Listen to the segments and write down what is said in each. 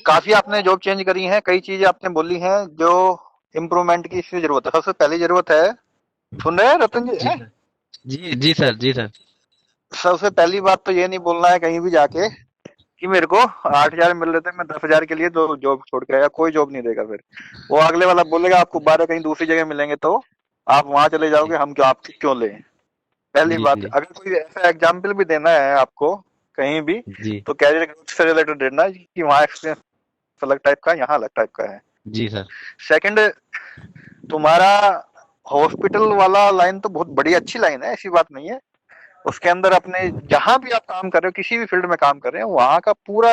काफी आपने job change करी है, कई चीजें आपने बोली हैं जो इम्प्रूवमेंट की इसकी जरूरत है। सबसे पहली जरूरत है, सुन रहे हैं रतन जी? जी है? सर। जी जी सर, जी सर। सबसे पहली बात तो ये नहीं बोलना है कहीं भी जाके कि मेरे को 8,000 मिल रहे थे, मैं 10,000 के लिए दो जॉब छोड़ के आया। कोई जॉब नहीं देगा फिर। वो अगले वाला बोलेगा आपको 12 कहीं दूसरी जगह मिलेंगे तो आप वहां चले जी जाओगे, हम क्यों आपकी क्यों लें। पहली जी बात, जी अगर कोई ऐसा एग्जाम्पल भी देना है आपको कहीं भी, जी तो कैरियर ग्रोथ से रिलेटेड देना कि वहाँ एक्सपीरियंस अलग टाइप का है, यहाँ अलग टाइप का है। जी सर। सेकंड, तुम्हारा हॉस्पिटल वाला लाइन तो बहुत बड़ी अच्छी लाइन है, ऐसी बात नहीं है। उसके अंदर अपने जहां भी आप काम कर रहे हो, किसी भी फील्ड में काम कर रहे हो, वहां का पूरा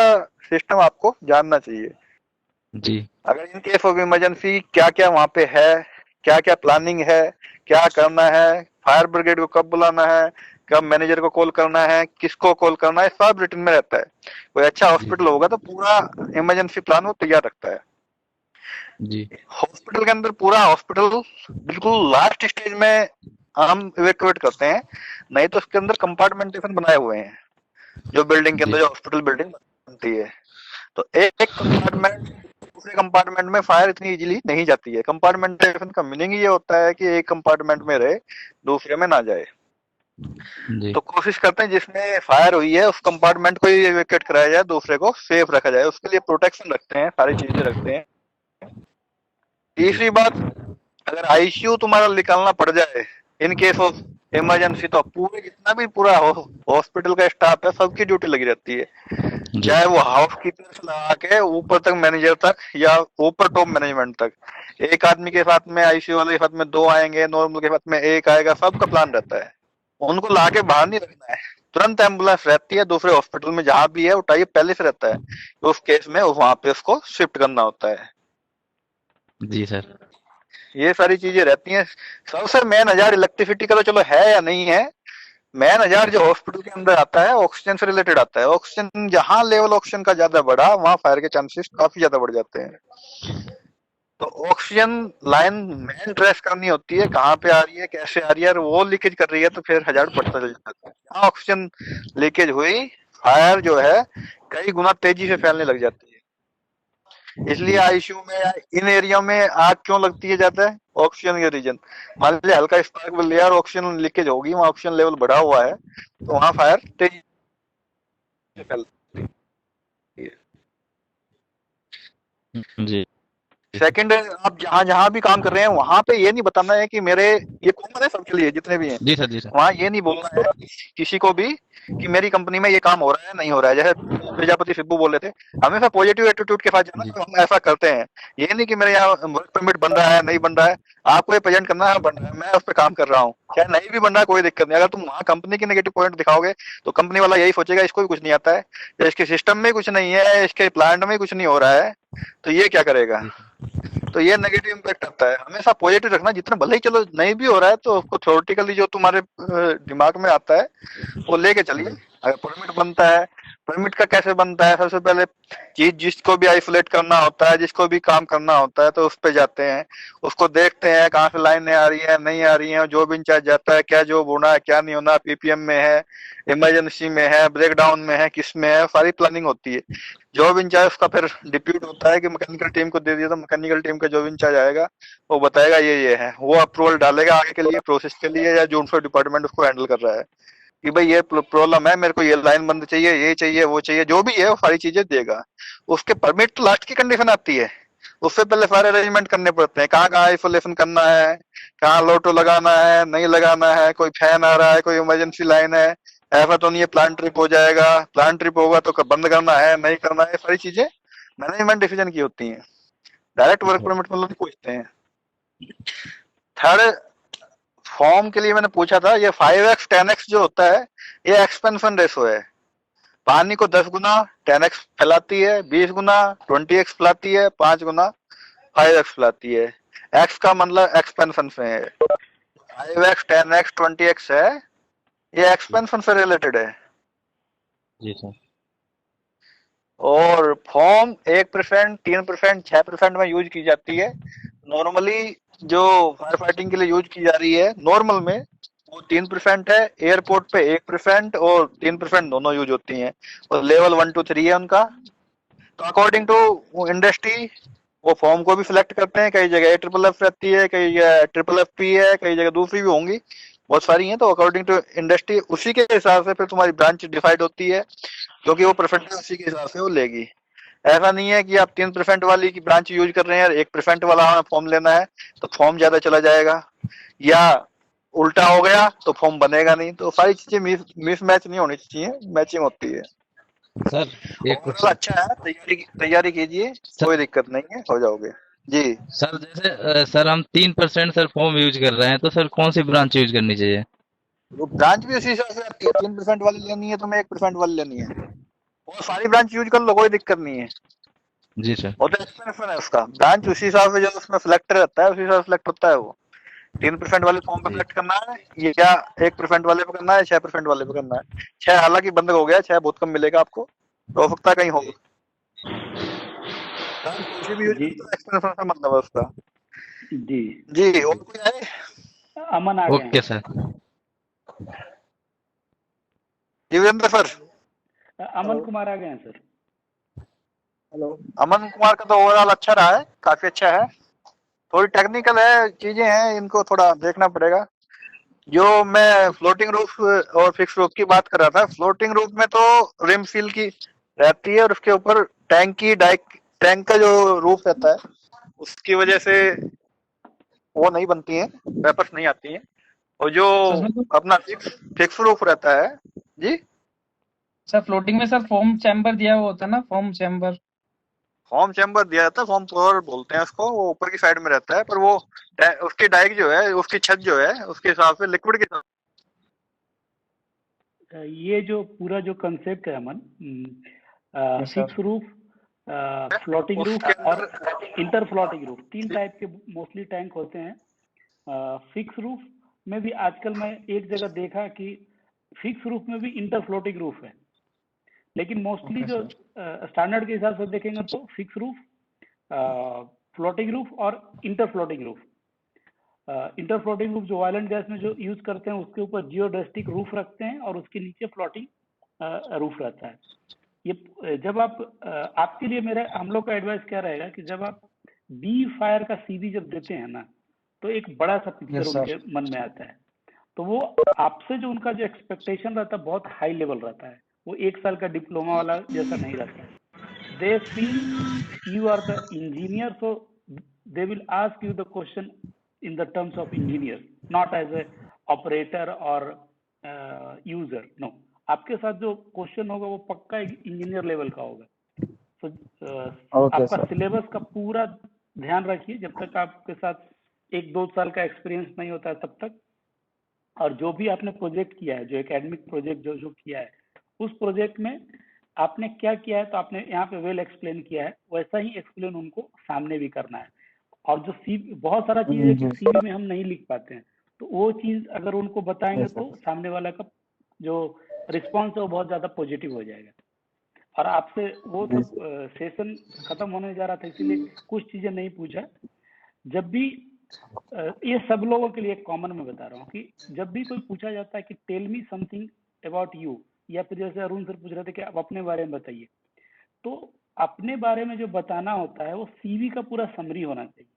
सिस्टम आपको जानना चाहिए। जी अगर इन केस ऑफ इमरजेंसी क्या क्या वहां पे है, क्या क्या प्लानिंग है, क्या करना है, फायर ब्रिगेड को कब बुलाना है, कब मैनेजर को कॉल करना है, किसको कॉल करना है, सब रिटर्न में रहता है। कोई अच्छा जी हॉस्पिटल होगा तो पूरा इमरजेंसी प्लान वो तैयार रखता है। जी हॉस्पिटल के अंदर पूरा हॉस्पिटल बिल्कुल लास्ट स्टेज में हम इवेक्युएट करते हैं, नहीं तो उसके अंदर कंपार्टमेंटेशन बनाए हुए हैं। जो बिल्डिंग के अंदर, जी जो हॉस्पिटल बिल्डिंग बनती है, तो एक कंपार्टमेंट दूसरे कंपार्टमेंट में फायर इतनी इजीली नहीं जाती है। कंपार्टमेंटेशन का मीनिंग ये होता है कि एक कंपार्टमेंट में रहे, दूसरे में ना जाए। जी तो कोशिश करते हैं जिसमें फायर हुई है उस कंपार्टमेंट को ही इवेक्युएट कराया जाए, दूसरे को सेफ रखा जाए, उसके लिए प्रोटेक्शन रखते हैं, सारी चीजें रखते हैं। जी तीसरी बात, अगर आईसीयू तुम्हारा निकालना पड़ जाए इन केस ऑफ इमरजेंसी, तो पूरे जितना भी पूरा हॉस्पिटल का स्टाफ है सबकी ड्यूटी लगी रहती है। जी चाहे वो हाउस कीपर से लगा के ऊपर तक मैनेजर तक, या ऊपर टॉप मैनेजमेंट तक। एक आदमी के साथ में, आईसीयू वाले के साथ में दो आएंगे, नॉर्मल के साथ में एक आएगा, सबका प्लान रहता है। उनको लाके बाहर नहीं रखना है, तुरंत एम्बुलेंस रहती है दूसरे हॉस्पिटल में जहां भी है, उठाइए, पहले से रहता है। तो उस केस में वहां पे उसको शिफ्ट करना होता है। जी सर। ये सारी चीजें रहती हैं। सबसे मेन हजार इलेक्ट्रिसिटी का तो चलो है या नहीं है, मेन हजार जो हॉस्पिटल के अंदर आता है ऑक्सीजन से रिलेटेड आता है। ऑक्सीजन जहां लेवल ऑक्सीजन का ज्यादा बढ़ा, वहां फायर के चांसेस काफी ज्यादा बढ़ जाते हैं। तो ऑक्सीजन लाइन मेन ट्रेस करनी होती है, कहाँ पे आ रही है, कैसे आ रही है, और वो लीकेज कर रही है तो फिर हजार बढ़ता चल जाता है। जहाँ ऑक्सीजन लीकेज हुई, फायर जो है कई गुना तेजी से फैलने लग जाती है। इसलिए जी सर। आईसीयू में या इन एरिया में आग क्यों लगती है ज्यादा है, ऑक्सीजन के रीजन। मान लीजिए हल्का स्पार्क मिल लिया और ऑक्सीजन लीकेज होगी, वहाँ ऑक्सीजन लेवल बढ़ा हुआ है, तो वहाँ फायर तेजी से फैलती है। जी सर। सेकंड, आप जहां जहां भी काम कर रहे हैं वहां पे ये नहीं बताना है कि मेरे, ये कॉमन है सबके लिए जितने भी हैं, जी सर। जी सर। वहां ये नहीं बोलना है किसी को भी कि मेरी कंपनी में ये काम हो रहा है नहीं हो रहा है। जैसे प्रजापति सिब्बू बोले थे, हमेशा पॉजिटिव एटीट्यूड के साथ जाना जी कि हम ऐसा करते हैं। ये नहीं कि मेरे यहाँ वर्क परमिट बन रहा है नहीं बन रहा है, आपको ये प्रेजेंट करना है, बन रहा है, मैं उस पर काम कर रहा हूँ, चाहे नहीं भी बन रहा है कोई दिक्कत नहीं। अगर तुम वहाँ कंपनी की नेगेटिव पॉइंट दिखाओगे तो कंपनी वाला यही सोचेगा इसको भी कुछ नहीं आता है, या इसके सिस्टम में कुछ नहीं है, इसके प्लांट में कुछ नहीं हो रहा है, तो ये क्या करेगा। जी सर। तो ये नेगेटिव इम्पैक्ट आता है। हमेशा पॉजिटिव रखना, जितना भले ही चलो नहीं भी हो रहा है तो उसको थ्योरेटिकली जो तुम्हारे दिमाग में आता है वो लेके चलिए। जी अगर परमिट बनता है, परमिट का कैसे बनता है, सबसे पहले चीज जिसको भी आइसोलेट करना होता है, जिसको भी काम करना होता है, तो उस पे जाते हैं, उसको देखते हैं कहाँ से लाइनें आ रही है नहीं आ रही है, जो भी इंचार्ज जाता है क्या जॉब होना है क्या नहीं होना, पीपीएम में है, इमरजेंसी में है, ब्रेकडाउन में है, किस में है, सारी प्लानिंग होती है। जॉब इंचार्ज उसका फिर डिप्यूट होता है कि मैकेनिकल टीम को दे दिया, तो मैकेनिकल टीम का जॉब इंचार्ज आएगा, वो बताएगा ये है, वो अप्रूवल डालेगा आगे के लिए प्रोसेस के लिए, या जो उनका डिपार्टमेंट उसको हैंडल कर रहा है कि भाई ये प्रॉब्लम है, मेरे को ये लाइन बंद चाहिए, ये चाहिए, वो चाहिए, जो भी है वो सारी चीजें देगा। उसके परमिट तो लास्ट की कंडीशन आती है, उससे पहले सारे अरेंजमेंट करने पड़ते हैं, कहाँ कहाँ आइसोलेशन करना है, कहाँ लोटो लगाना है नहीं लगाना है, कोई फैन आ रहा है, कोई इमरजेंसी लाइन है, ऐसा तो नहीं है प्लान ट्रिप हो जाएगा, प्लान ट्रिप होगा तो कब बंद करना है नहीं करना है, सारी चीजें मैनेजमेंट डिसीजन की होती हैं। डायरेक्ट जी वर्क सर। परमिट मतलब नहीं पूछते हैं। थर्ड, फॉर्म के लिए मैंने पूछा था, ये 5x 10x जो होता है, ये एक्सपेंशन रेशो है। पानी को 10 गुना 10x फैलाती है, 20 गुना 20x फैलाती है, 5 गुना 5x फैलाती है। एक्स का मतलब एक्सपेंशन से है, 5x 10x 20x है, ये जी एक्सपेंशन से रिलेटेड है। जी सर। और फॉर्म 1%, 3%, 6% में यूज की जाती है। नॉर्मली जो फायर फाइटिंग के लिए यूज की जा रही है नॉर्मल में, वो 3% है। एयरपोर्ट पे 1% और 3% दोनों यूज होती हैं, और लेवल 1 2 3 है उनका। तो अकॉर्डिंग टू इंडस्ट्री वो फॉर्म को भी सिलेक्ट करते हैं। कई जगह ट्रिपल एफ रहती है, कई जगह ट्रिपल एफ पी है, कई जगह दूसरी भी होंगी, बहुत सारी हैं। तो अकॉर्डिंग टू इंडस्ट्री उसी के हिसाब से फिर तुम्हारी ब्रांच डिसाइड होती है, क्योंकि वो परसेंटेज उसी के हिसाब से वो लेगी। ऐसा नहीं है कि आप 3% वाली की ब्रांच यूज कर रहे हैं और 1% वाला हमें फॉर्म लेना है तो फॉर्म ज्यादा चला जाएगा, या उल्टा हो गया तो फॉर्म बनेगा नहीं। तो सारी चीजें मिस मैच नहीं होनी चाहिए, मैचिंग होती है। सर एक ओवरऑल क्वेश्चन। अच्छा है, तैयारी कीजिए, सर कोई दिक्कत नहीं है, हो जाओगे। जी। सर जैसे सर हम 3% सर फॉर्म यूज कर रहे हैं, तो सर कौन सी ब्रांच यूज करनी चाहिए? तो ब्रांच भी उसी हिसाब से आती है, 3% वाली लेनी है तुम्हें, 1% वाली लेनी है, वो सारी ब्रांच यूज कर लो, कोई दिक्कत नहीं है। जी सर। वो तो एक्सपेंशन है उसका, ब्रांच उसी हिसाब से जो उसमें सिलेक्ट रहता है उसी हिसाब से सिलेक्ट होता है वो। 3% वाले फॉर्म पे जी सिलेक्ट करना है, ये क्या 1% वाले पे करना है, 6% वाले पे करना है। 6 हालांकि बंद हो गया, 6 बहुत कम मिलेगा आपको, तो हो सकता है कहीं हो। ब्रांच कोई भी यूज जी करता है, एक्सपेंशन से मतलब है उसका। जी। जी, और कोई है? अमन आ गए ओके हैं। सर। जी वीरेंद्र सर। अमन कुमार आ गए हैं सर। हेलो। अमन कुमार का तो ओवरऑल अच्छा रहा है, काफी अच्छा है। थोड़ी टेक्निकल है, चीजें हैं, इनको थोड़ा देखना पड़ेगा। जो मैं फ्लोटिंग रूफ और फिक्स रूफ की बात कर रहा था, फ्लोटिंग रूफ में तो रिम सील की रहती है, और उसके ऊपर टैंक का जो रूफ रहता है उसकी वजह से वो नहीं बनती है, वेपर्स नहीं आती है। और जो सर अपना फिक्स रूफ रहता है। जी। सर फ्लोटिंग में सर फोम चैम्बर दिया हुआ होता है ना, फोम चैम्बर। फॉर्म चैम्बर दिया जाता है, फॉर्म फ्लोर बोलते हैं उसको, वो ऊपर की साइड में रहता है, पर वो उसकी डाइक जो है, उसकी छत जो है, उसके हिसाब से लिक्विड के हिसाब ये जो पूरा जो कंसेप्ट है अमन, फिक्स रूफ, से फ्लोटिंग रूफ उसके और अंदर। इंटर फ्लोटिंग रूफ, तीन टाइप के मोस्टली टैंक होते हैं। फिक्स रूफ में भी आजकल मैं एक जगह देखा कि फिक्स रूफ में भी इंटर फ्लोटिंग रूफ है, लेकिन मोस्टली जो स्टैंडर्ड के हिसाब से देखेंगे तो फिक्स रूफ, फ्लोटिंग रूफ और inter floating roof. Inter floating roof जो ऑयल एंड गैस में जो यूज करते हैं उसके ऊपर जियोडेस्टिक रूफ रखते हैं और उसके नीचे फ्लोटिंग रूफ रहता है। ये जब आप आपके लिए मेरा हम लोग का एडवाइस क्या रहेगा कि जब आप बी फायर का सीवी जब देते हैं ना, तो एक बड़ा सा पिक्चर उनके मन में आता है। तो वो आपसे जो उनका जो एक्सपेक्टेशन रहता है बहुत हाई लेवल रहता है, वो एक साल का डिप्लोमा वाला जैसा नहीं रहता है। they feel you are the engineer, so they will ask you the question in the terms of engineer, not as a operator or user. No, आपके साथ जो क्वेश्चन होगा वो पक्का इंजीनियर लेवल का होगा। तो आपका सिलेबस का पूरा ध्यान रखिए जब तक आपके साथ 1-2 साल का एक्सपीरियंस नहीं होता है तब तक। और जो भी आपने प्रोजेक्ट किया है, जो एकेडमिक प्रोजेक्ट जो जो किया है, उस प्रोजेक्ट में आपने क्या किया है तो आपने यहाँ पे वेल एक्सप्लेन किया है, वैसा ही एक्सप्लेन उनको सामने भी करना है। और जो सी बहुत सारा चीज है कि सीवी में हम नहीं लिख पाते हैं, तो वो चीज अगर उनको बताएंगे तो सामने वाला का जो रिस्पॉन्स है वो बहुत ज्यादा पॉजिटिव हो जाएगा। और आपसे वो तो सेशन खत्म होने जा रहा था इसीलिए कुछ चीजें नहीं पूछा। जब भी ये सब लोगों के लिए एक कॉमन मैं बता रहा हूँ कि जब भी कोई पूछा जाता है कि tell me something about you, या फिर जैसे अरुण सर पूछ रहे थे कि आप अपने बारे में बताइए, तो अपने बारे में जो बताना होता है वो सीवी का पूरा समरी होना चाहिए।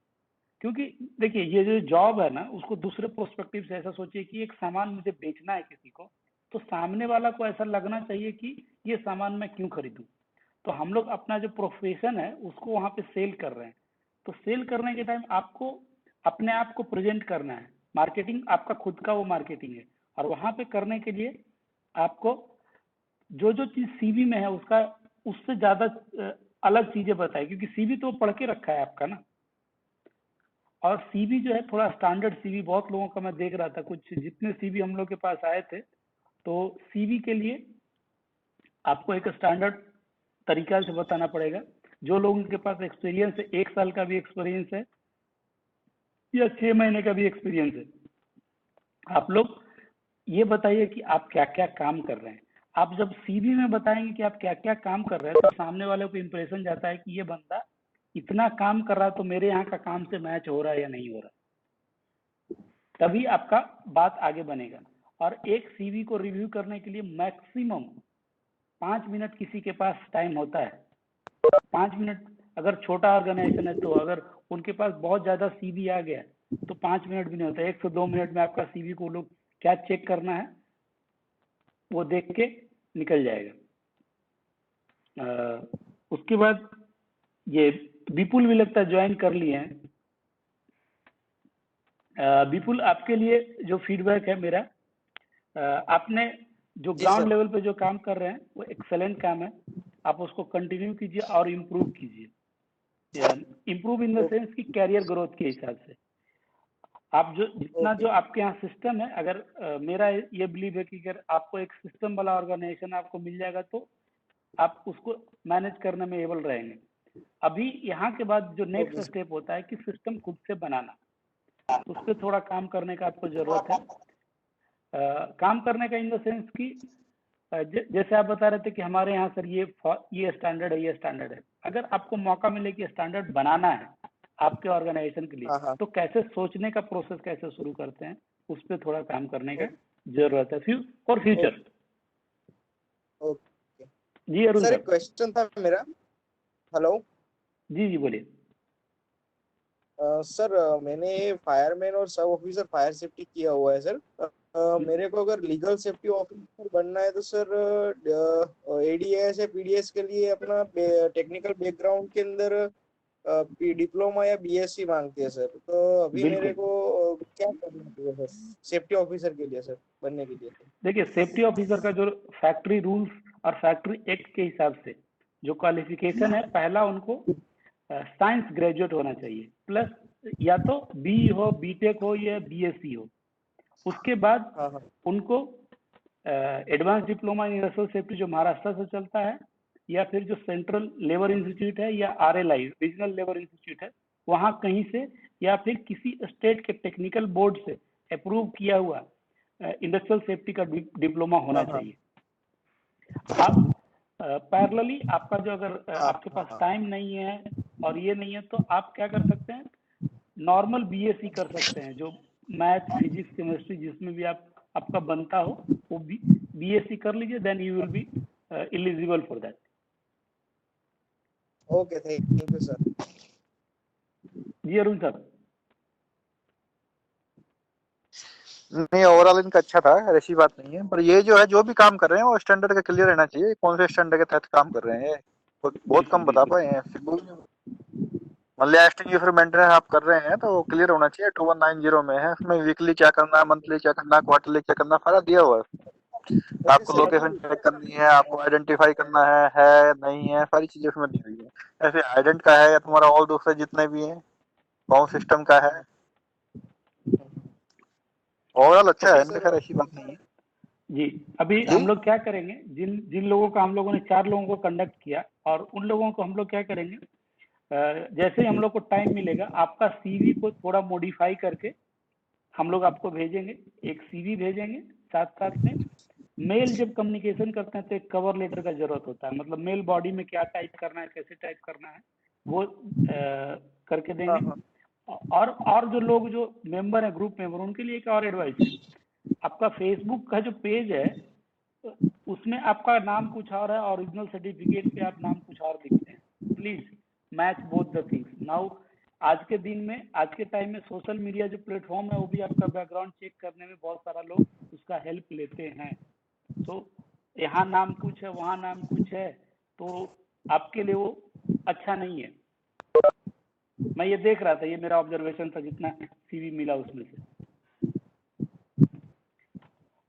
क्योंकि देखिए ये जो जॉब है ना, उसको दूसरे प्रोस्पेक्टिव से ऐसा सोचिए कि एक सामान मुझे बेचना है किसी को, तो सामने वाला को ऐसा लगना चाहिए कि ये सामान मैं क्यों खरीदूं। तो हम लोग अपना जो प्रोफेशन है उसको वहां पे सेल कर रहे हैं। तो सेल करने के टाइम आपको अपने आप को प्रेजेंट करना है। मार्केटिंग आपका खुद का वो मार्केटिंग है, और वहां पे करने के लिए आपको जो जो चीज सीवी में है उसका उससे ज्यादा अलग चीजें बताए, क्योंकि सीवी तो पढ़ के रखा है आपका ना। और सीवी जो है थोड़ा स्टैंडर्ड सीवी बहुत लोगों का मैं देख रहा था, कुछ जितने सीवी हम लोग के पास आए थे, तो सीवी के लिए आपको एक स्टैंडर्ड तरीका से बताना पड़ेगा। जो लोगों के पास एक्सपीरियंस है, 1 साल का भी एक्सपीरियंस है या 6 महीने का भी एक्सपीरियंस है, आप लोग ये बताइए कि आप क्या क्या काम कर रहे हैं। आप जब सीवी में बताएंगे कि आप क्या क्या काम कर रहे हैं, तो सामने वाले को इंप्रेशन जाता है कि ये बंदा इतना काम कर रहा है, तो मेरे यहाँ का काम से मैच हो रहा है या नहीं हो रहा, तभी आपका बात आगे बनेगा। और एक सीवी को रिव्यू करने के लिए मैक्सिमम 5 मिनट किसी के पास टाइम होता है। 5 मिनट, अगर छोटा ऑर्गेनाइजेशन है तो अगर उनके पास बहुत ज़्यादा सीवी आ गया तो 5 मिनट भी नहीं होता, 1 से 2 मिनट में आपका सीवी को लोग क्या चेक करना है वो देख के निकल जाएगा। उसके बाद ये विपुल भी लगता है ज्वाइन कर लिए हैं। विपुल, आपके लिए जो फीडबैक है मेरा, आपने जो जी ग्राउंड सर। लेवल पे जो काम कर रहे हैं वो एक्सेलेंट काम है, आप उसको कंटिन्यू कीजिए और इम्प्रूव कीजिए। इम्प्रूव इन द सेंस कि कैरियर ग्रोथ के हिसाब से आप जो जितना जो आपके यहाँ सिस्टम है, अगर मेरा ये बिलीव है कि अगर आपको एक सिस्टम वाला ऑर्गेनाइजेशन आपको मिल जाएगा तो आप उसको मैनेज करने में एबल रहेंगे। अभी यहाँ के बाद जो नेक्स्ट स्टेप होता है कि सिस्टम खुद से बनाना, उस पर थोड़ा काम करने का आपको जरूरत है। काम करने का इन द सेंस कि जैसे आप बता रहे थे कि हमारे यहाँ सर ये स्टैंडर्ड है, ये स्टैंडर्ड है। अगर आपको मौका मिले कि स्टैंडर्ड बनाना है आपके ऑर्गेनाइजेशन के लिए, तो कैसे सोचने का प्रोसेस कैसे शुरू करते हैं, उस पर थोड़ा काम करने का जरूरत है फॉर फ्यूचर। जी अरुण सर, सर। एक क्वेश्चन था मेरा। हेलो जी जी बोलिए। सर, मैंने फायरमैन और सब ऑफिसर फायर सेफ्टी किया हुआ है सर। मेरे को अगर लीगल सेफ्टी ऑफिसर बनना है तो सर एडीएस या पीडीएस के लिए अपना टेक्निकल बैकग्राउंड के अंदर डिप्लोमा या बीएससी मांगती है सर। तो अभी मेरे को क्या करना चाहिए सर सेफ्टी ऑफिसर के लिए सर बनने के लिए? देखिए, सेफ्टी ऑफिसर का जो फैक्ट्री रूल्स और फैक्ट्री एक्ट के हिसाब से जो क्वालिफिकेशन है, पहला उनको साइंस ग्रेजुएट होना चाहिए, प्लस या तो बी हो, बीटेक हो या बीएससी हो। उसके बाद उनको advance diploma in industrial safety जो महाराष्ट्र से चलता है, या फिर जो सेंट्रल लेबर इंस्टीट्यूट है या आरएलआई रीजनल लेबर इंस्टीट्यूट है वहां कहीं से, या फिर किसी स्टेट के टेक्निकल बोर्ड से अप्रूव किया हुआ इंडस्ट्रियल सेफ्टी का डिप्लोमा होना चाहिए। आप पैरेलली आपका जो, अगर आपके पास टाइम नहीं है और ये नहीं है, तो आप क्या कर सकते हैं, नॉर्मल बीएससी कर सकते हैं, जो मैथ फिजिक्स केमिस्ट्री जिसमें भी आपका बनता हो वो बीएससी कर लीजिए, then you will be eligible for that. Okay, thank you sir. जी अरुण सर। नहीं, ओवरऑल इनका अच्छा था, ऐसी बात नहीं है, पर ये जो है जो भी काम कर रहे हैं वो स्टैंडर्ड का क्लियर रहना चाहिए। कौन से स्टैंडर्ड के तहत काम कर रहे हैं बहुत कम बता पाए हैं। मतलब एस्टिंग फिर मेंटेनेंस आप कर रहे हैं तो क्लियर होना चाहिए। 2190 में है, उसमें वीकली क्या करना है, मंथली क्या करना है, क्वार्टरली क्या करना है, सारा दिया हुआ है। आपको लोकेशन चेक करनी है, आपको आइडेंटिफाई करना है नहीं है, सारी चीजें उसमें दी हुई है। ऐसे आइडेंट का है या तुम्हारा और दूसरे जितने भी हैं, कौन सिस्टम का है, ओवरऑल अच्छा है इनका, खैर ऐसी बात नहीं है। जी अभी हम लोग क्या करेंगे, जिन जिन लोगों को हम लोगों ने 4 लोगों को कंडक्ट किया, और उन लोगों को हम लोग क्या करेंगे, जैसे ही हम लोग को टाइम मिलेगा आपका सीवी को थोड़ा मॉडिफाई करके हम लोग आपको भेजेंगे, एक सीवी भेजेंगे, साथ साथ में मेल जब कम्युनिकेशन करते हैं तो एक कवर लेटर का जरूरत होता है, मतलब मेल बॉडी में क्या टाइप करना है, कैसे टाइप करना है, वो करके देंगे। और जो लोग जो मेंबर है, ग्रुप मेंबर, उनके लिए एक और एडवाइस है, आपका फेसबुक का जो पेज है उसमें आपका नाम कुछ और है, ओरिजिनल सर्टिफिकेट पे आप नाम कुछ और लिखते हैं। Please match both the things. Now आज के दिन में, आज के टाइम में सोशल मीडिया जो प्लेटफॉर्म है वो भी आपका बैकग्राउंड चेक करने में बहुत सारा लोग उसका हेल्प लेते हैं। तो यहाँ नाम कुछ है, वहाँ नाम कुछ है, तो आपके लिए वो अच्छा नहीं है। मैं ये देख रहा था, ये मेरा ऑब्जर्वेशन था जितना सीवी मिला उसमें से।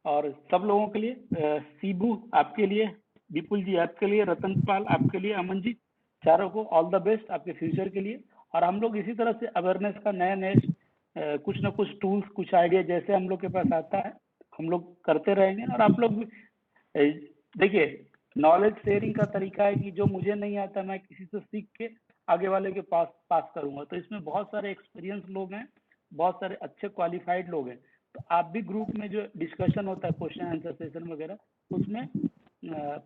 और सब लोगों के लिए, सीबू आपके लिए, विपुल जी आपके लिए, रतन पाल आपके लिए, अमन जी, चारों को ऑल द बेस्ट आपके फ्यूचर के लिए। और हम लोग इसी तरह से अवेयरनेस का नए कुछ ना कुछ टूल्स, कुछ आइडिया जैसे हम लोग के पास आता है हम लोग करते रहेंगे। और आप लोग देखिए, नॉलेज शेयरिंग का तरीका है कि जो मुझे नहीं आता मैं किसी से सीख के आगे वाले के पास करूंगा। तो इसमें बहुत सारे एक्सपीरियंस लोग हैं, बहुत सारे अच्छे क्वालिफाइड लोग हैं। तो आप भी ग्रुप में जो डिस्कशन होता है, क्वेश्चन आंसर सेशन वगैरह, उसमें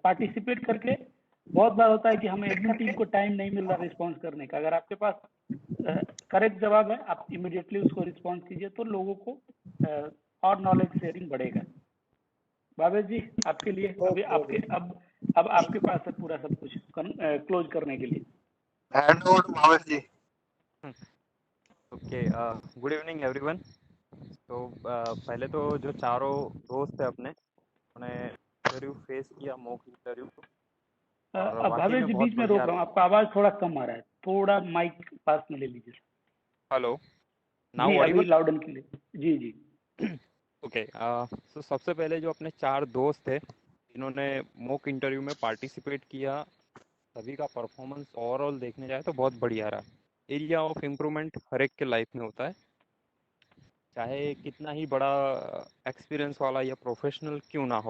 पार्टिसिपेट करके, बहुत बार होता है कि हमें एडमिन टीम को टाइम नहीं मिल रहा रिस्पॉन्स करने का। अगर आपके पास करेक्ट जवाब है, आप इमिडिएटली उसको रिस्पॉन्स कीजिए, तो लोगों को और नॉलेज शेयरिंग बढ़ेगा। बाबेश जी आपके लिए अभी अब अब आपके पास है पूरा सब कुछ क्लोज करने के लिए। Hand over to Bhavesh ji. Okay, good evening everyone. तो पहले तो जो चारों दोस्त थे अपने, उन्होंने इंटरव्यू फेस किया, मॉक इंटरव्यू, और अब वाकई भावेश में जी बहुत बीच में रोक बढ़िया रहा हूँ, था। आपका आवाज थोड़ा कम आ रहा है, थोड़ा माइक पास में ले लीजिए। हेलो, जी नाउ अभी ऑडिबल? Loud and clear. जी जी। ओके, तो सबसे पहले जो अपने चार दोस्त थे, इन्होंने मॉक इंटरव्यू में पार्टिसिपेट किया, सभी का परफॉर्मेंस ओवरऑल देखने जाए तो बहुत बढ़िया रहा। एरिया ऑफ इम्प्रूवमेंट हर एक के लाइफ में होता है, चाहे कितना ही बड़ा एक्सपीरियंस वाला या प्रोफेशनल क्यों ना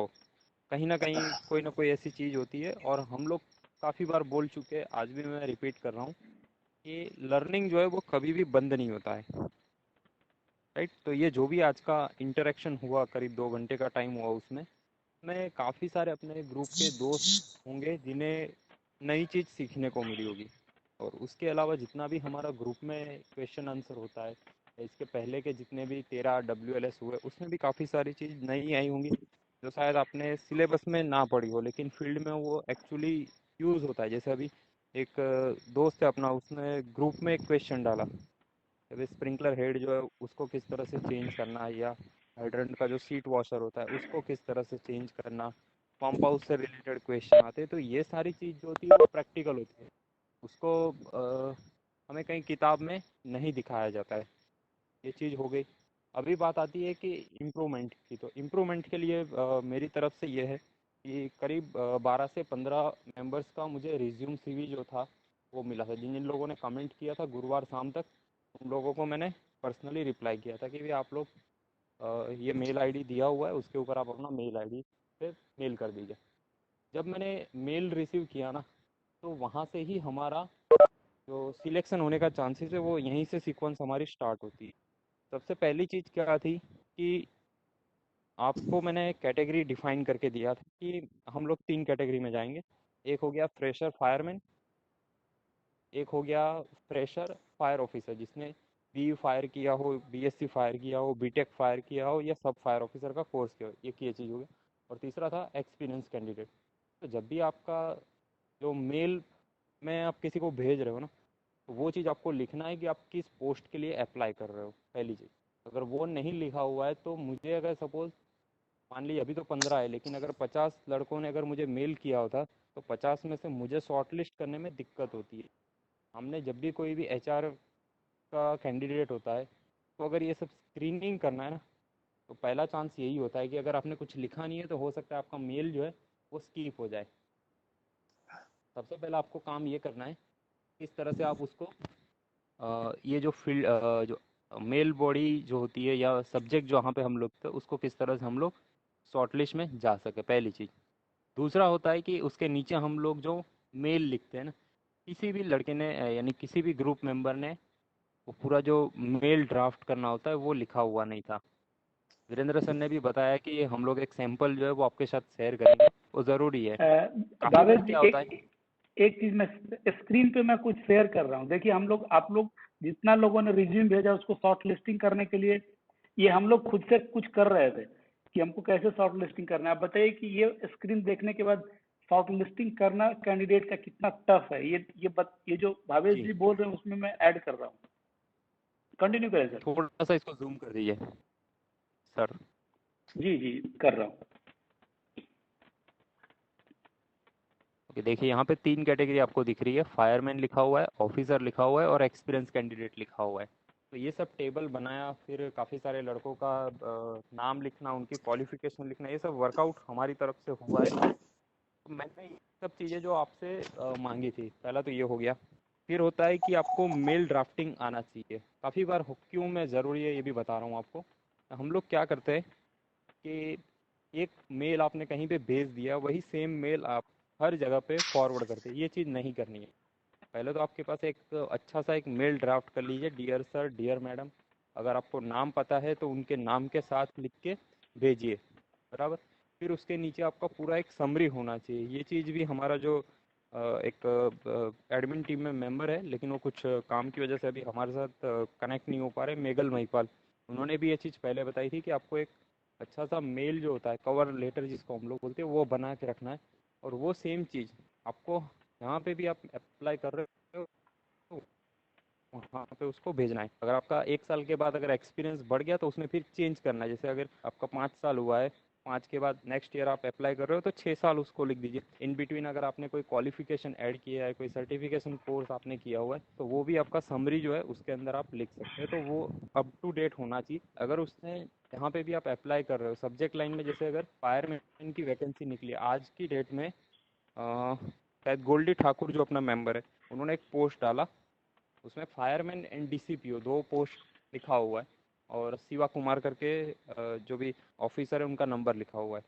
कहीं कोई ना कोई ऐसी चीज़ होती है। और हम लोग काफ़ी बार बोल चुके हैं, आज भी मैं रिपीट कर रहा हूँ कि लर्निंग जो है वो कभी भी बंद नहीं होता है, राइट। तो ये जो भी आज का इंटरेक्शन हुआ, करीब 2 घंटे का टाइम हुआ, उसमें मैं काफ़ी सारे अपने ग्रुप के दोस्त होंगे जिन्हें नई चीज़ सीखने को मिली होगी। और उसके अलावा जितना भी हमारा ग्रुप में क्वेश्चन आंसर होता है, इसके पहले के जितने भी 13 WLS हुए, उसमें भी काफ़ी सारी चीज़ नई आई होंगी जो शायद आपने सिलेबस में ना पढ़ी हो, लेकिन फील्ड में वो एक्चुअली यूज़ होता है। जैसे अभी एक दोस्त है अपना, उसने ग्रुप में एक क्वेश्चन डाला, अभी स्प्रिंकलर हेड जो है उसको किस तरह से चेंज करना है, या हाइड्रेंट का जो सीट वॉशर होता है उसको किस तरह से चेंज करना, पंप हाउस से रिलेटेड क्वेश्चन आते हैं। तो ये सारी चीज़ जो होती है वो प्रैक्टिकल होती है, उसको हमें कहीं किताब में नहीं दिखाया जाता है। ये चीज़ हो गई। अभी बात आती है कि इम्प्रूवमेंट की, तो इम्प्रूवमेंट के लिए मेरी तरफ से ये है कि करीब 12 से 15 मेंबर्स का मुझे रिज्यूम CV जो था वो मिला था। जिन जिन लोगों ने कमेंट किया था गुरुवार शाम तक, उन लोगों को मैंने पर्सनली रिप्लाई किया था कि भाई आप लोग ये मेल आईडी दिया हुआ है, उसके ऊपर आप अपना मेल आईडी पे मेल कर दीजिए। जब मैंने मेल रिसीव किया ना, तो वहाँ से ही हमारा जो सिलेक्शन होने का चांसेस है वो यहीं से सीक्वेंस हमारी स्टार्ट होती है। सबसे पहली चीज़ क्या थी कि आपको मैंने कैटेगरी डिफाइन करके दिया था कि हम लोग 3 कैटेगरी में जाएंगे। एक हो गया फ्रेशर फायरमैन, एक हो गया फ्रेशर फायर ऑफिसर जिसने BE फायर किया हो, BSc फायर किया हो, BTech फायर किया हो, या सब फायर ऑफिसर का कोर्स किया हो, एक ये चीज़ हो गया। और तीसरा था एक्सपीरियंस कैंडिडेट। तो जब भी आपका जो मेल में आप किसी को भेज रहे हो ना, तो वो चीज़ आपको लिखना है कि आप किस पोस्ट के लिए अप्लाई कर रहे हो, पहली चीज़। अगर वो नहीं लिखा हुआ है तो मुझे, अगर सपोज़ मान लीजिए अभी तो 15 है, लेकिन अगर 50 लड़कों ने अगर मुझे मेल किया होता, तो 50 में से मुझे शॉर्ट लिस्ट करने में दिक्कत होती है। हमने जब भी कोई भी HR का कैंडिडेट होता है, तो अगर ये सब स्क्रीनिंग करना है ना, तो पहला चांस यही होता है कि अगर आपने कुछ लिखा नहीं है तो हो सकता है आपका मेल जो है वो स्किप हो जाए। सबसे पहला आपको काम ये करना है, किस तरह से आप उसको ये जो फील्ड जो मेल बॉडी जो होती है या सब्जेक्ट जो वहाँ पे हम लोग थे, उसको किस तरह से हम लोग शॉर्टलिस्ट में जा सके, पहली चीज़। दूसरा होता है कि उसके नीचे हम लोग जो मेल लिखते हैं ना, किसी भी लड़के ने यानी किसी भी ग्रुप मेंबर ने वो पूरा जो मेल ड्राफ्ट करना होता है वो लिखा हुआ नहीं था। वीरेंद्र सर ने भी बताया कि हम लोग एक सैंपल जो है वो आपके साथ शेयर करेंगे, वो ज़रूरी है। काफ़ी भावेश बार जी क्या होता है। एक चीज मैं स्क्रीन पे मैं कुछ शेयर कर रहा हूँ, देखिए हम लोग आप लोग जितना लोगों ने रिज्यूम भेजा उसको शॉर्ट लिस्टिंग करने के लिए ये हम लोग खुद से कुछ कर रहे थे कि हमको कैसे शॉर्ट लिस्टिंग करना है। आप बताइए कि ये स्क्रीन देखने के बाद शॉर्ट लिस्टिंग करना कैंडिडेट का कितना टफ है। ये जो भावेश जी, जी बोल रहे हैं उसमें मैं ऐड कर रहा हूँ। कंटिन्यू करें सर। थोड़ा सा इसको जूम कर दीजिए सर। जी जी कर रहा हूँ। ओके, देखिए यहाँ पे 3 कैटेगरी आपको दिख रही है, फायरमैन लिखा हुआ है, ऑफिसर लिखा हुआ है, और एक्सपीरियंस कैंडिडेट लिखा हुआ है। तो ये सब टेबल बनाया, फिर काफ़ी सारे लड़कों का नाम लिखना, उनकी क्वालिफिकेशन लिखना, ये सब वर्कआउट हमारी तरफ से हुआ है। तो मैंने ये सब चीज़ें जो आपसे मांगी थी, पहला तो ये हो गया। फिर होता है कि आपको मेल ड्राफ्टिंग आना चाहिए। काफ़ी बार क्यों मैं ज़रूरी है ये भी बता रहा हूँ आपको। हम लोग क्या करते हैं कि एक मेल आपने कहीं पे भेज दिया, वही सेम मेल आप हर जगह पे फॉरवर्ड करते हैं। ये चीज़ नहीं करनी है। पहले तो आपके पास एक अच्छा सा एक मेल ड्राफ्ट कर लीजिए, डियर सर, डियर मैडम। अगर आपको नाम पता है तो उनके नाम के साथ लिख के भेजिए, बराबर। फिर उसके नीचे आपका पूरा एक समरी होना चाहिए। ये चीज़ भी हमारा जो एक एडमिन टीम में मेंबर है, लेकिन वो कुछ काम की वजह से अभी हमारे साथ कनेक्ट नहीं हो पा रहे, मेगल महिपाल, उन्होंने भी ये चीज़ पहले बताई थी कि आपको एक अच्छा सा मेल जो होता है, कवर लेटर जिसको हम लोग बोलते हैं, वो बना के रखना है। और वो सेम चीज़ आपको जहाँ पे भी आप अप्लाई कर रहे हो वहाँ पे उसको भेजना है। अगर आपका 1 साल के बाद अगर एक्सपीरियंस बढ़ गया तो उसमें फिर चेंज करना है। जैसे अगर आपका 5 साल हुआ है, 5 के बाद नेक्स्ट ईयर आप अप्लाई कर रहे हो तो 6 साल उसको लिख दीजिए। इन बिटवीन अगर आपने कोई क्वालिफिकेशन ऐड किया है, कोई सर्टिफिकेशन कोर्स आपने किया हुआ है, तो वो भी आपका समरी जो है उसके अंदर आप लिख सकते हैं। तो वो अप टू डेट होना चाहिए। अगर उसने जहाँ पे भी आप अप्लाई कर रहे हो सब्जेक्ट लाइन में, जैसे अगर फायरमैन की वैकेंसी निकली आज की डेट में, शायद गोल्डी ठाकुर जो अपना मेंबर है उन्होंने एक पोस्ट डाला, उसमें फायरमैन एंड डीसीपीओ 2 पोस्ट लिखा हुआ है, और शिवा कुमार करके जो भी ऑफिसर है उनका नंबर लिखा हुआ है।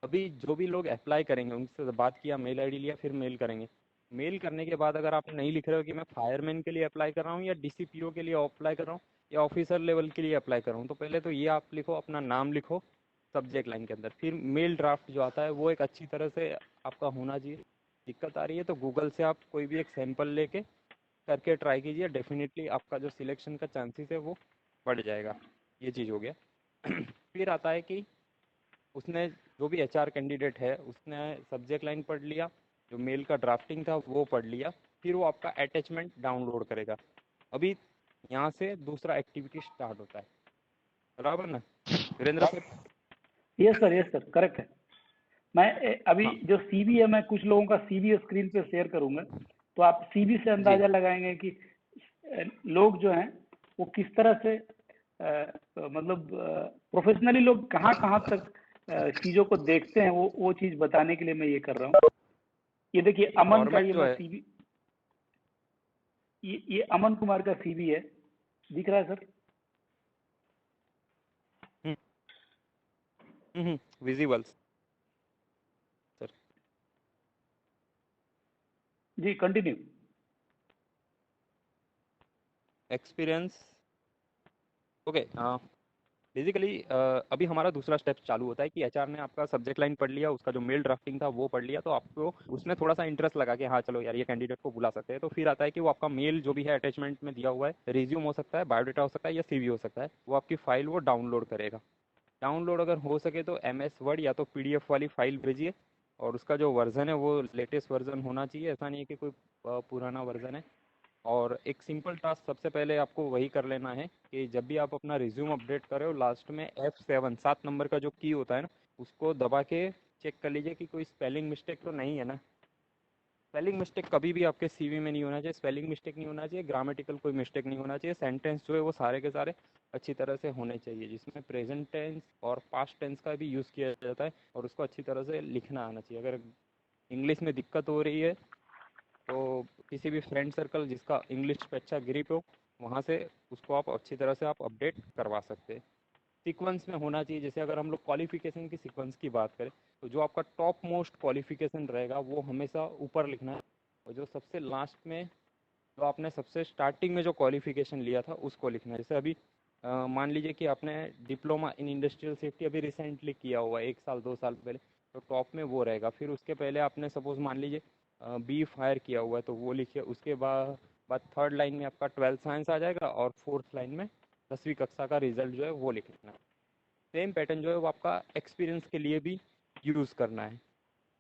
अभी जो भी लोग अप्लाई करेंगे उनसे बात किया, मेल आईडी लिया, फिर मेल करेंगे। मेल करने के बाद अगर आप नहीं लिख रहे हो कि मैं फायरमैन के लिए अप्लाई कर रहा हूँ या डीसीपीओ के लिए अप्लाई कर रहा हूँ या ऑफिसर लेवल के लिए अप्लाई कर रहा हूँ, तो पहले तो ये आप लिखो, अपना नाम लिखो सब्जेक्ट लाइन के अंदर। फिर मेल ड्राफ्ट जो आता है वो एक अच्छी तरह से आपका होना चाहिए। दिक्कत आ रही है तो गूगल से आप कोई भी एक सैंपल लेके करके ट्राई कीजिए, डेफिनेटली आपका जो सिलेक्शन का चांसेस है वो बढ़ जाएगा। ये चीज़ हो गया। फिर आता है कि उसने जो भी एचआर कैंडिडेट है उसने सब्जेक्ट लाइन पढ़ लिया, जो मेल का ड्राफ्टिंग था वो पढ़ लिया, फिर वो आपका अटैचमेंट डाउनलोड करेगा। अभी यहाँ से दूसरा एक्टिविटी स्टार्ट होता है, बराबर ना Virendra sir? Yes sir, correct है। मैं अभी हाँ जो सीवी है, मैं कुछ लोगों का सीवी स्क्रीन पे शेयर करूंगा, तो आप सीवी से जी। अंदाजा लगाएंगे कि लोग जो हैं वो किस तरह से मतलब प्रोफेशनली लोग कहाँ कहाँ तक चीजों को देखते हैं, वो चीज बताने के लिए मैं ये कर रहा हूँ। ये देखिए अमन का फॉर्मेट ये जो मैं है, सीवी, ये अमन कुमार का सीवी है, दिख रहा है सर? विजिबल्स सर। जी कंटिन्यू। Experience okay. बेसिकली अभी हमारा दूसरा स्टेप चालू होता है कि एचआर ने आपका सब्जेक्ट लाइन पढ़ लिया, उसका जो मेल ड्राफ्टिंग था वो पढ़ लिया, तो आपको उसमें थोड़ा सा इंटरेस्ट लगा कि हाँ चलो यार ये कैंडिडेट को बुला सकते हैं। तो फिर आता है कि वो आपका मेल जो भी है अटैचमेंट में दिया हुआ है, रिज्यूम हो सकता है, बायोडाटा हो सकता है या सीवी हो सकता है, वो आपकी फाइल वो डाउनलोड करेगा। डाउनलोड अगर हो सके तो एमएस वर्ड या तो पीडीएफ वाली फाइल भेजिए, और उसका जो वर्जन है वो लेटेस्ट वर्जन होना चाहिए, ऐसा नहीं है कि कोई पुराना वर्जन है। और एक सिंपल टास्क सबसे पहले आपको वही कर लेना है कि जब भी आप अपना रिज्यूम अपडेट कर रहे हो, लास्ट में F7 7 नंबर का जो की होता है ना, उसको दबा के चेक कर लीजिए कि कोई स्पेलिंग मिस्टेक तो नहीं है ना। स्पेलिंग मिस्टेक कभी भी आपके सीवी में नहीं होना चाहिए, स्पेलिंग मिस्टेक नहीं होना चाहिए, ग्रामेटिकल कोई मिस्टेक नहीं होना चाहिए, सेंटेंस जो है वो सारे के सारे अच्छी तरह से होने चाहिए, जिसमें प्रेजेंट टेंस और पास्ट टेंस का भी यूज़ किया जाता है, और उसको अच्छी तरह से लिखना आना चाहिए। अगर इंग्लिश में दिक्कत हो रही है तो किसी भी फ्रेंड सर्कल जिसका इंग्लिश पे अच्छा ग्रिप हो, वहाँ से उसको आप अच्छी तरह से आप अपडेट करवा सकते हैं। सीक्वेंस में होना चाहिए। जैसे अगर हम लोग क्वालिफिकेशन की सीक्वेंस की बात करें तो जो आपका टॉप मोस्ट क्वालिफिकेशन रहेगा वो हमेशा ऊपर लिखना है, और जो सबसे लास्ट में जो आपने सबसे स्टार्टिंग में जो क्वालिफिकेशन लिया था उसको लिखना है। जैसे अभी मान लीजिए कि आपने डिप्लोमा इन इंडस्ट्रियल सेफ्टी अभी रिसेंटली किया हुआ है 1 साल 2 साल पहले, तो टॉप में वो रहेगा। फिर उसके पहले आपने सपोज मान लीजिए बी फायर किया हुआ है तो वो लिखिए। उसके बाद थर्ड लाइन में आपका 12th साइंस आ जाएगा, और फोर्थ लाइन में 10वीं कक्षा का रिजल्ट जो है वो लिखना है। सेम पैटर्न जो है वो आपका एक्सपीरियंस के लिए भी यूज़ करना है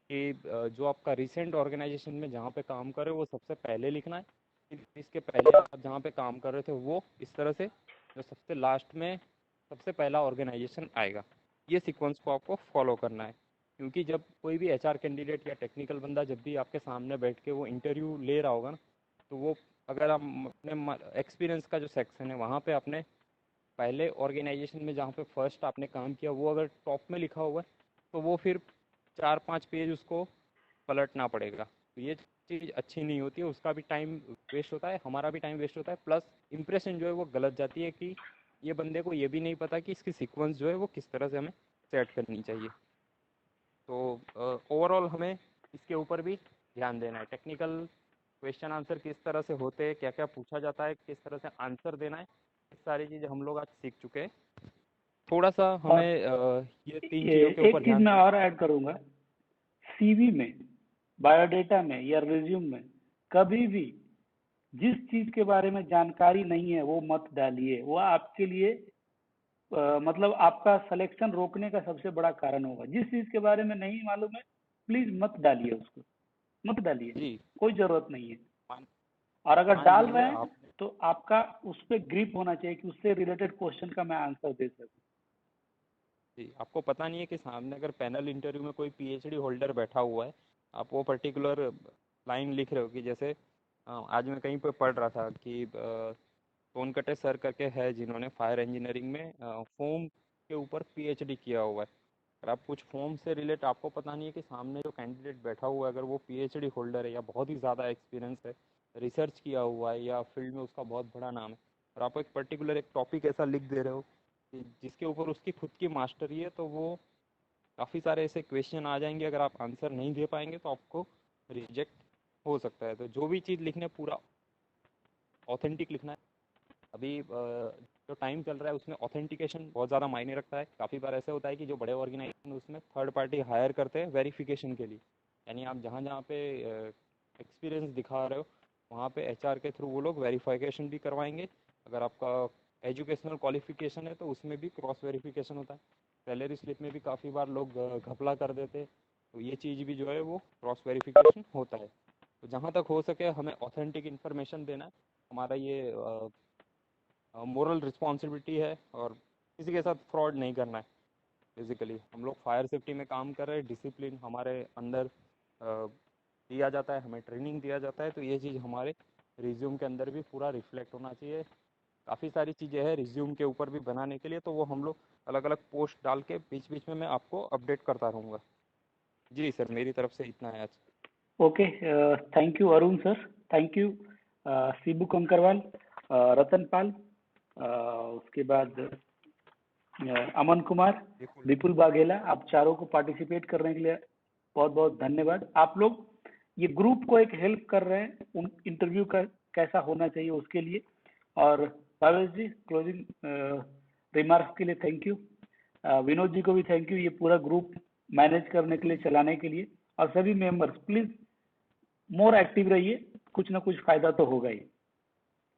कि जो आपका रिसेंट ऑर्गेनाइजेशन में जहाँ पे काम कर रहे हो वो सबसे पहले लिखना है। फिर इसके पहले आप जहाँ पे काम कर रहे थे वो इस तरह से, जो सबसे लास्ट में सबसे पहला ऑर्गेनाइजेशन आएगा। ये सीक्वेंस को आपको फॉलो करना है, क्योंकि जब कोई भी एचआर कैंडिडेट या टेक्निकल बंदा जब भी आपके सामने बैठ के वो इंटरव्यू ले रहा होगा ना, तो वो अगर हम अपने एक्सपीरियंस का जो सेक्शन है वहाँ पे अपने पहले ऑर्गेनाइजेशन में जहाँ पे फर्स्ट आपने काम किया वो अगर टॉप में लिखा हुआ है, तो वो फिर 4-5 पेज उसको पलटना पड़ेगा। तो ये चीज़ अच्छी नहीं होती है, उसका भी टाइम वेस्ट होता है, हमारा भी टाइम वेस्ट होता है, प्लस इंप्रेशन जो है वो गलत जाती है कि ये बंदे को ये भी नहीं पता कि इसकी सीक्वेंस जो है वो किस तरह से हमें सेट करनी चाहिए। तो ओवरऑल हमें इसके ऊपर भी ध्यान देना है। टेक्निकल क्वेश्चन आंसर किस तरह से होते हैं, क्या क्या पूछा जाता है, किस तरह से आंसर देना है, ये सारी चीज़ें हम लोग आज सीख चुके हैं। थोड़ा सा और हमें ये 3 चीज़ों के एक ऊपर चीज ध्यान मैं देना और ऐड करूंगा, सीवी में, बायोडेटा में या रिज्यूम में कभी भी जिस चीज के बारे में जानकारी नहीं है वो मत डालिए। वो आपके लिए मतलब आपका सिलेक्शन रोकने का सबसे बड़ा कारण होगा। जिस चीज के बारे में नहीं मालूम है प्लीज मत डालिए उसको, मत डालिए, जी कोई जरूरत नहीं है। मान और अगर मान डाल लीजिए रहे हैं आप तो आपका उस पर ग्रिप होना चाहिए कि उससे रिलेटेड क्वेश्चन का मैं आंसर दे सकूं। जी आपको पता नहीं है कि सामने अगर पैनल इंटरव्यू में कोई पीएचडी होल्डर बैठा हुआ है, आप वो पर्टिकुलर लाइन लिख रहे हो कि जैसे आज मैं कहीं पे पढ़ रहा था कि सोनकटे सर करके है जिन्होंने फायर इंजीनियरिंग में फोम के ऊपर पीएचडी किया हुआ है। अगर आप कुछ फोम से रिलेट आपको पता नहीं है कि सामने जो कैंडिडेट बैठा हुआ है अगर वो पीएचडी होल्डर है या बहुत ही ज़्यादा एक्सपीरियंस है, रिसर्च किया हुआ है या फील्ड में उसका बहुत बड़ा नाम है, और आप एक पर्टिकुलर एक टॉपिक ऐसा लिख दे रहे हो कि जिसके ऊपर उसकी खुद की मास्टरी है, तो वो काफ़ी सारे ऐसे क्वेश्चन आ जाएंगे, अगर आप आंसर नहीं दे पाएंगे तो आपको रिजेक्ट हो सकता है। तो जो भी चीज़ लिखने पूरा ऑथेंटिक लिखना है। अभी जो टाइम चल रहा है उसमें ऑथेंटिकेशन बहुत ज़्यादा मायने रखता है। काफ़ी बार ऐसे होता है कि जो बड़े ऑर्गेनाइजेशन उसमें थर्ड पार्टी हायर करते हैं वेरिफिकेशन के लिए, यानी आप जहाँ जहाँ पे एक्सपीरियंस दिखा रहे हो वहाँ पे एचआर के थ्रू वो लोग वेरिफिकेशन भी करवाएंगे। अगर आपका एजुकेशनल क्वालिफिकेशन है तो उसमें भी क्रॉस वेरिफिकेशन होता है। सैलरी स्लिप में भी काफ़ी बार लोग घपला कर देते हैं, तो ये चीज़ भी जो है वो क्रॉस वेरिफिकेशन होता है। तो जहाँ तक हो सके हमें ऑथेंटिक इन्फॉर्मेशन देना है, हमारा ये मोरल रिस्पॉन्सिबिलिटी है, और किसी के साथ फ्रॉड नहीं करना है। बेसिकली हम लोग फायर सेफ्टी में काम कर रहे हैं, डिसिप्लिन हमारे अंदर दिया जाता है, हमें ट्रेनिंग दिया जाता है, तो ये चीज़ हमारे रिज्यूम के अंदर भी पूरा रिफ्लेक्ट होना चाहिए। काफ़ी सारी चीज़ें हैं रिज्यूम के ऊपर भी बनाने के लिए, तो वो हम लोग अलग अलग पोस्ट डाल के बीच बीच में मैं आपको अपडेट करता रहूँगा। जी सर, मेरी तरफ से इतना है आज। Okay, thank you Arun sir, thank you Shibu Kankarwal, Ratan Pal, उसके बाद अमन कुमार, बिल्कुल। विपुल बाघेला, आप चारों को पार्टिसिपेट करने के लिए बहुत बहुत धन्यवाद। आप लोग ये ग्रुप को एक हेल्प कर रहे हैं उन इंटरव्यू का कैसा होना चाहिए उसके लिए। और भावेश जी, क्लोजिंग रिमार्क्स के लिए थैंक यू। विनोद जी को भी थैंक यू, ये पूरा ग्रुप मैनेज करने के लिए, चलाने के लिए। और सभी मेंबर्स प्लीज मोर एक्टिव रहिए, कुछ ना कुछ फायदा तो होगा ही।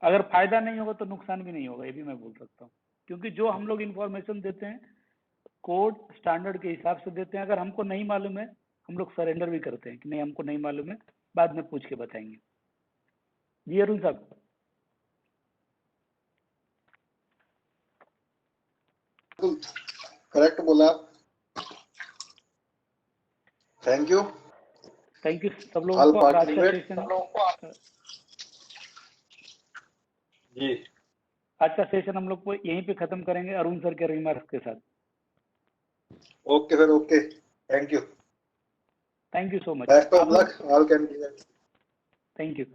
अगर फायदा नहीं होगा तो नुकसान भी नहीं होगा, ये भी मैं बोल सकता हूँ। क्योंकि जो हम लोग इन्फॉर्मेशन देते हैं कोड स्टैंडर्ड के हिसाब से देते हैं। अगर हमको नहीं मालूम है हम लोग सरेंडर भी करते हैं कि नहीं हमको नहीं मालूम है, बाद में पूछ के बताएंगे। जी अरुण साहब। करेक्ट बोला। थैंक यू सब लोगों ऑल को। और आज का पार्टिसिपेट। सेशन, जी आज का सेशन हम लोग को यहीं पे खत्म करेंगे अरुण सर के रिमार्क्स के साथ। Okay sir, okay, thank you, thank you so much. Best of आप लोग, luck all candidates. Thank you.